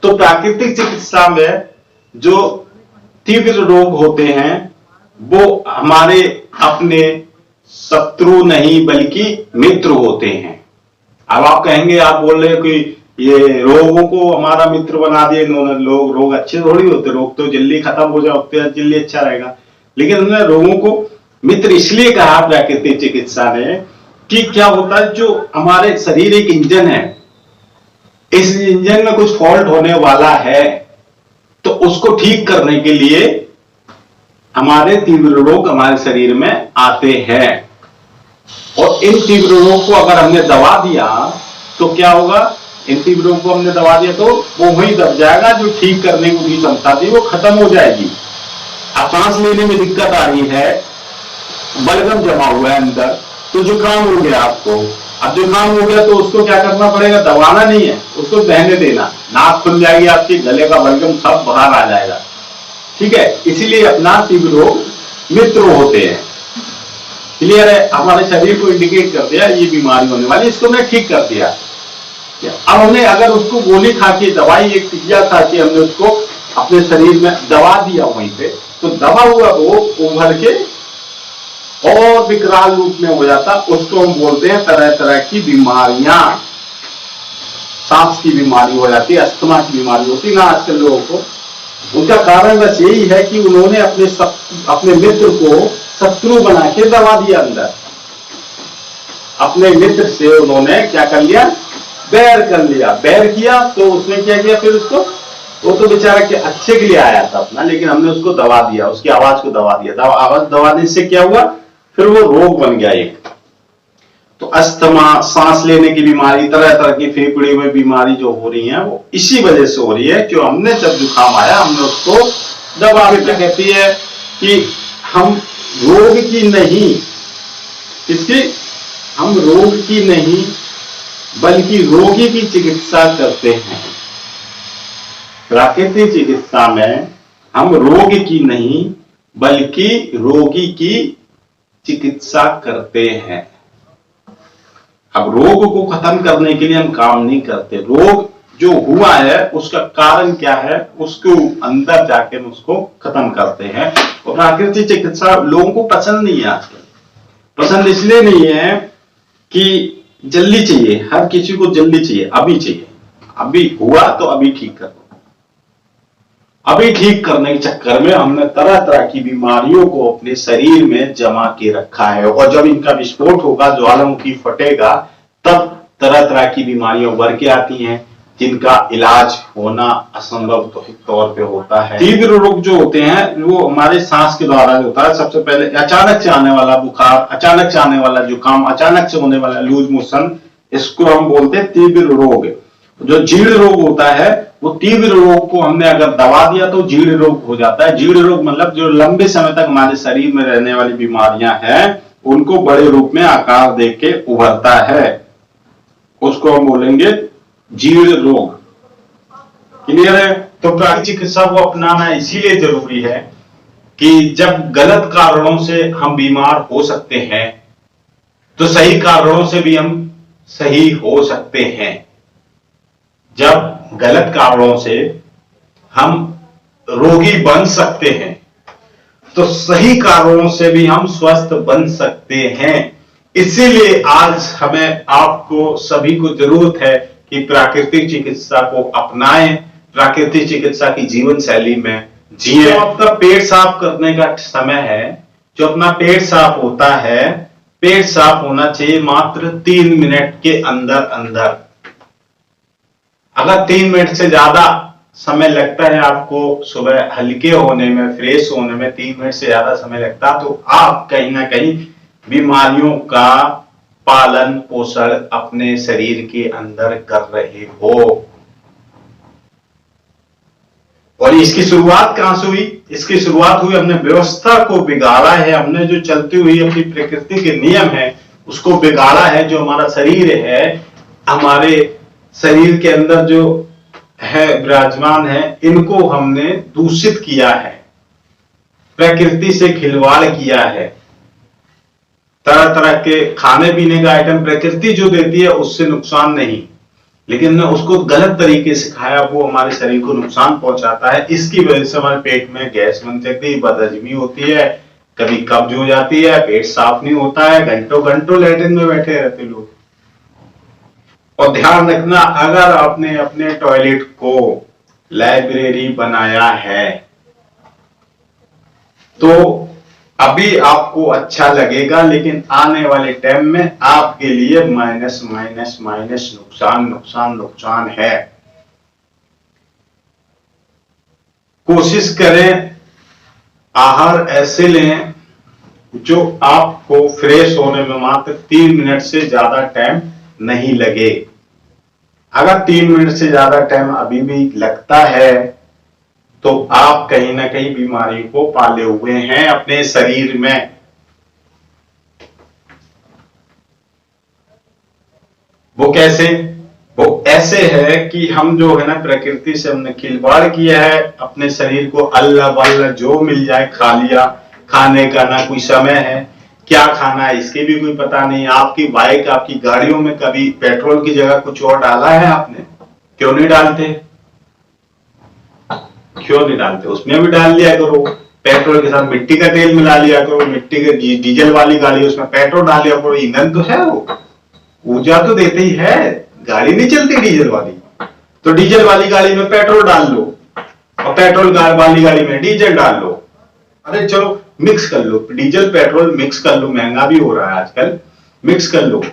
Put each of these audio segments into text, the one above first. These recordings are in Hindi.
तो प्राकृतिक चिकित्सा में जो तीव्र रोग होते हैं वो हमारे अपने शत्रु नहीं बल्कि मित्र होते हैं। अब आप कहेंगे, आप बोल रहे हो कि ये रोगों को हमारा मित्र बना दिए इन्होंने, लोग रोग अच्छे थोड़ी होते, रोग तो जल्दी खत्म हो जाते हैं, जल्दी अच्छा रहेगा। लेकिन उन्होंने रोगों को मित्र इसलिए कहा प्राकृतिक चिकित्सा ने कि क्या होता है, जो हमारे शरीर एक इंजन है, इस इंजन में कुछ फॉल्ट होने वाला है तो उसको ठीक करने के लिए हमारे तीव्र रोग हमारे शरीर में आते हैं। और इन तीव्र रोग को अगर हमने दबा दिया तो क्या होगा, इन तीव्र रोग को हमने दबा दिया तो वो वही दब जाएगा, जो ठीक करने की भी क्षमता थी वो खत्म हो जाएगी। अब सांस लेने में दिक्कत आ रही है, बलगम जमा हुआ है अंदर, तो जुकाम हो गया आपको। अब जुकाम हो गया तो उसको क्या करना पड़ेगा, दबाना नहीं है, उसको बहने देना, नाक खुल जाएगी आपकी, गले का बलगम सब बाहर आ जाएगा। ठीक है, इसीलिए अपना तीव्र रोग मित्र होते हैं। क्लियर है, हमारे शरीर को इंडिकेट कर दिया ये बीमारी होने वाली, इसको मैं ठीक कर दिया। अब हमने अगर उसको गोली खा के, दवाई एक टिकिया खा के हमने उसको अपने शरीर में दबा दिया वहीं पे, तो दबा हुआ रोग उभर के और विकराल रूप में हो जाता, उसको हम बोलते हैं तरह तरह की बीमारियां। सांस की बीमारी हो जाती है, अस्थमा की बीमारी होती है ना आजकल लोगों को। उनका कारण बस यही है कि उन्होंने अपने मित्र को शत्रु बना के दबा दिया अंदर। अपने मित्र से उन्होंने क्या कर लिया, बैर कर लिया। बैर किया तो उसने क्या किया, फिर उसको, वो तो बेचारा के अच्छे के लिए आया था अपना, लेकिन हमने उसको दबा दिया, उसकी आवाज को दबा दिया। आवाज दबाने से क्या हुआ, फिर वो रोग बन गया एक। तो अस्थमा, सांस लेने की बीमारी, तरह तरह की फेफड़े में बीमारी जो हो रही है वो इसी वजह से हो रही है कि हमने जब जुकाम आया हमने उसको दबा के। कहती है कि हम रोग की नहीं, इसकी, हम रोग की नहीं बल्कि रोगी की चिकित्सा करते हैं। प्राकृतिक चिकित्सा में हम रोग की नहीं बल्कि रोगी की चिकित्सा करते हैं। अब रोग को खत्म करने के लिए हम काम नहीं करते, रोग जो हुआ है उसका कारण क्या है उसको अंदर जाके हम उसको खत्म करते हैं। और प्राकृतिक चिकित्सा लोगों को पसंद नहीं है आजकल। पसंद इसलिए नहीं है कि जल्दी चाहिए, हर किसी को जल्दी चाहिए, अभी चाहिए, अभी हुआ तो अभी ठीक कर दो। अभी ठीक करने के चक्कर में हमने तरह तरह की बीमारियों को अपने शरीर में जमा के रखा है, और जब इनका विस्फोट होगा, ज्वालामुखी फटेगा, तब तरह तरह की बीमारियां उभर के आती हैं जिनका इलाज होना असंभव तौर पे होता है। तीव्र रोग जो होते हैं वो हमारे सांस के द्वारा होता है। सबसे पहले अचानक से आने वाला बुखार, अचानक से आने वाला जुकाम, अचानक से होने वाला लूज मोशन, इसको हम बोलते हैं तीव्र रोग। जो जीर्ण रोग होता है वो तीव्र रोग को हमने अगर दबा दिया तो जीर्ण रोग हो जाता है। जीर्ण रोग मतलब जो लंबे समय तक हमारे शरीर में रहने वाली बीमारियां हैं उनको बड़े रूप में आकार देके उभरता है, उसको हम बोलेंगे जीर्ण रोग। क्लियर है? तो प्राकृतिक चिकित्सा को अपनाना इसीलिए जरूरी है कि जब गलत कारणों से हम बीमार हो सकते हैं तो सही कारणों से भी हम सही हो सकते हैं। जब गलत कारणों से हम रोगी बन सकते हैं तो सही कारणों से भी हम स्वस्थ बन सकते हैं। इसीलिए आज हमें, आपको सभी को जरूरत है कि प्राकृतिक चिकित्सा को अपनाएं, प्राकृतिक चिकित्सा की जीवन शैली में जिए। जो आपका पेट साफ करने का समय है, जो अपना पेट साफ होता है, पेट साफ होना चाहिए मात्र 3 मिनट के अंदर अंदर। अगर 3 मिनट से ज्यादा समय लगता है आपको सुबह हल्के होने में, फ्रेश होने में 3 मिनट से ज्यादा समय लगता है तो आप कहीं ना कहीं बीमारियों का पालन पोषण अपने शरीर के अंदर कर रहे हो। और इसकी शुरुआत कहां से हुई? इसकी शुरुआत हुई, हमने व्यवस्था को बिगाड़ा है, हमने जो चलती हुई अपनी प्रकृति के नियम है उसको बिगाड़ा है। जो हमारा शरीर है, हमारे शरीर के अंदर जो है विराजमान है, इनको हमने दूषित किया है, प्रकृति से खिलवाड़ किया है। तरह तरह के खाने पीने का आइटम प्रकृति जो देती है उससे नुकसान नहीं, लेकिन हमने उसको गलत तरीके से खाया, वो हमारे शरीर को नुकसान पहुंचाता है। इसकी वजह से हमारे पेट में गैस बन सकती है, बदहजमी होती है, कभी कब्ज हो जाती है, पेट साफ नहीं होता है, घंटों घंटों लैट्रिन में बैठे रहते लोग। और ध्यान रखना, अगर आपने अपने टॉयलेट को लाइब्रेरी बनाया है तो अभी आपको अच्छा लगेगा, लेकिन आने वाले टाइम में आपके लिए माइनस माइनस माइनस, नुकसान नुकसान नुकसान है। कोशिश करें आहार ऐसे लें जो आपको फ्रेश होने में मात्र 3 मिनट से ज्यादा टाइम नहीं लगे। अगर 3 मिनट से ज्यादा टाइम अभी भी लगता है तो आप कहीं ना कहीं बीमारी को पाले हुए हैं अपने शरीर में। वो कैसे? वो ऐसे है कि हम जो है ना, प्रकृति से हमने खिलवाड़ किया है, अपने शरीर को अल्लाह वल्लाह जो मिल जाए खा लिया। खाने का ना कोई समय है, क्या खाना है इसके भी कोई पता नहीं। आपकी बाइक, आपकी गाड़ियों में कभी पेट्रोल की जगह कुछ और डाला है आपने? क्यों नहीं डालते? क्यों नहीं डालते? उसमें भी डाल लिया करो। पेट्रोल के साथ मिट्टी का तेल मिला लिया करो, मिट्टी के डीजल वाली गाड़ी उसमें पेट्रोल डाल लिया करो। ईंधन तो है, वो ऊर्जा तो देते ही है। गाड़ी नहीं चलती डीजल वाली, तो डीजल वाली गाड़ी में पेट्रोल डाल लो और पेट्रोल वाली गाड़ी में डीजल डाल लो। अरे चलो मिक्स कर लो, डीजल पेट्रोल मिक्स कर लो, महंगा भी हो रहा है आजकल, मिक्स कर लो।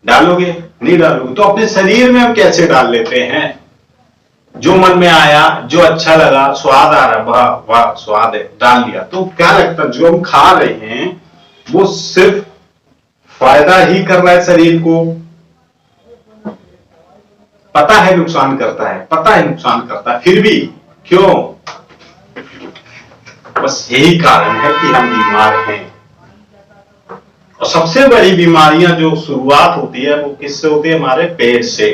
डालोगे? नहीं डालोगे तो अपने शरीर में हम कैसे डाल लेते हैं? जो मन में आया, जो अच्छा लगा, स्वाद आ रहा, वाह वाह स्वाद है, डाल दिया। तो क्या लगता है जो हम खा रहे हैं वो सिर्फ फायदा ही कर रहा है शरीर को? पता है नुकसान करता है, पता है नुकसान करता है, फिर भी क्यों? बस यही कारण है कि हम बीमार हैं। और सबसे बड़ी बीमारियां जो शुरुआत होती है वो किससे होती है? हमारे पेट से।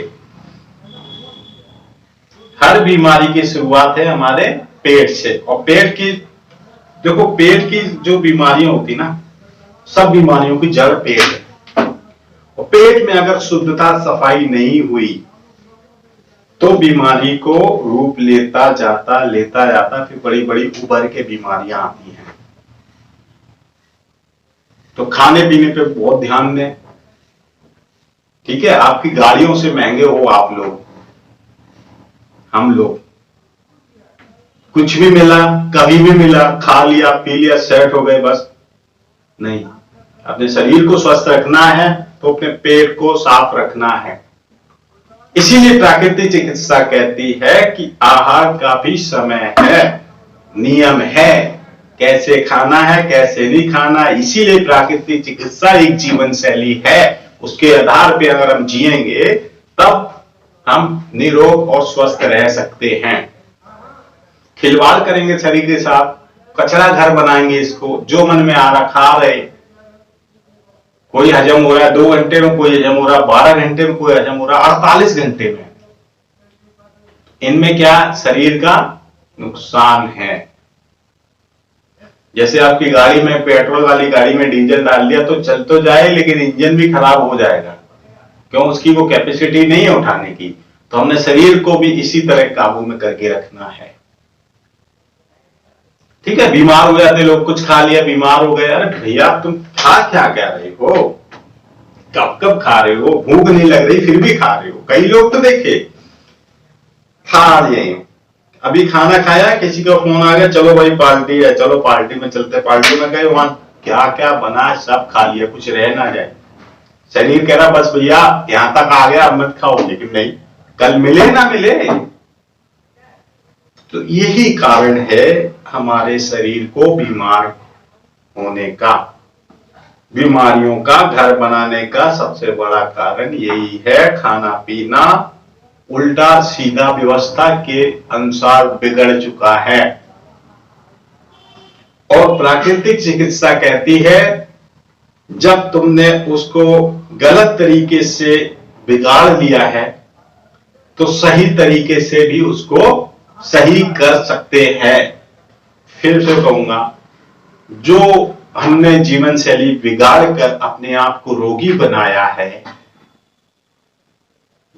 हर बीमारी की शुरुआत है हमारे पेट से। और पेट की, देखो पेट की जो बीमारियां होती ना, सब बीमारियों की जड़ पेट है। और पेट में अगर शुद्धता सफाई नहीं हुई तो बीमारी को रूप लेता जाता फिर बड़ी बड़ी उभर के बीमारियां आती हैं। तो खाने पीने पे बहुत ध्यान दें, ठीक है? आपकी गाड़ियों से महंगे हो आप लोग, हम लोग कुछ भी मिला, कभी भी मिला, खा लिया, पी लिया, सेट हो गए, बस नहीं। अपने शरीर को स्वस्थ रखना है तो अपने पेट को साफ रखना है। इसीलिए प्राकृतिक चिकित्सा कहती है कि आहार का भी समय है, नियम है, कैसे खाना है, कैसे नहीं खाना। इसीलिए प्राकृतिक चिकित्सा एक जीवन शैली है। उसके आधार पर अगर हम जिएंगे तब हम निरोग और स्वस्थ रह सकते हैं। खिलवाड़ करेंगे शरीर के साथ, कचरा घर बनाएंगे इसको, जो मन में आ रहा खा रहे। कोई हजम हो रहा है 2 घंटे में, कोई हजम हो रहा है 12 घंटे में, कोई हजम हो रहा है 48 घंटे में। इनमें क्या? शरीर का नुकसान है। जैसे आपकी गाड़ी में, पेट्रोल वाली गाड़ी में डीजल डाल दिया तो चल तो जाए, लेकिन इंजन भी खराब हो जाएगा। क्यों? उसकी वो कैपेसिटी नहीं है उठाने की। तो हमने शरीर को भी इसी तरह काबू में करके रखना है, ठीक है? बीमार हो जाते लोग, कुछ खा लिया बीमार हो गए। अरे भैया तुम खा क्या रहे हो? कब कब खा रहे हो? भूख नहीं लग रही फिर भी खा रहे हो। कई लोग तो देखे खा रहे, अभी खाना खाया, किसी का फोन आ गया, चलो भाई पार्टी है, चलो पार्टी में चलते। पार्टी में गए, वहां क्या क्या बना सब खा लिया, कुछ रह ना जाए। शरीर कह रहा बस भैया यहां तक आ गया, अब मत खाओ, लेकिन नहीं, कल मिले ना मिले। तो यही कारण है हमारे शरीर को बीमार होने का, बीमारियों का घर बनाने का सबसे बड़ा कारण यही है। खाना पीना उल्टा सीधा व्यवस्था के अनुसार बिगड़ चुका है। और प्राकृतिक चिकित्सा कहती है जब तुमने उसको गलत तरीके से बिगाड़ लिया है तो सही तरीके से भी उसको सही कर सकते हैं। फिर से कहूंगा, जो हमने जीवन शैली बिगाड़ कर अपने आप को रोगी बनाया है,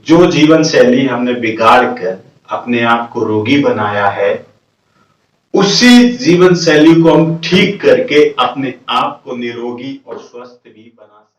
जो जीवन शैली हमने बिगाड़ कर अपने आप को रोगी बनाया है, उसी जीवन शैली को हम ठीक करके अपने आप को निरोगी और स्वस्थ भी बना सकते हैं।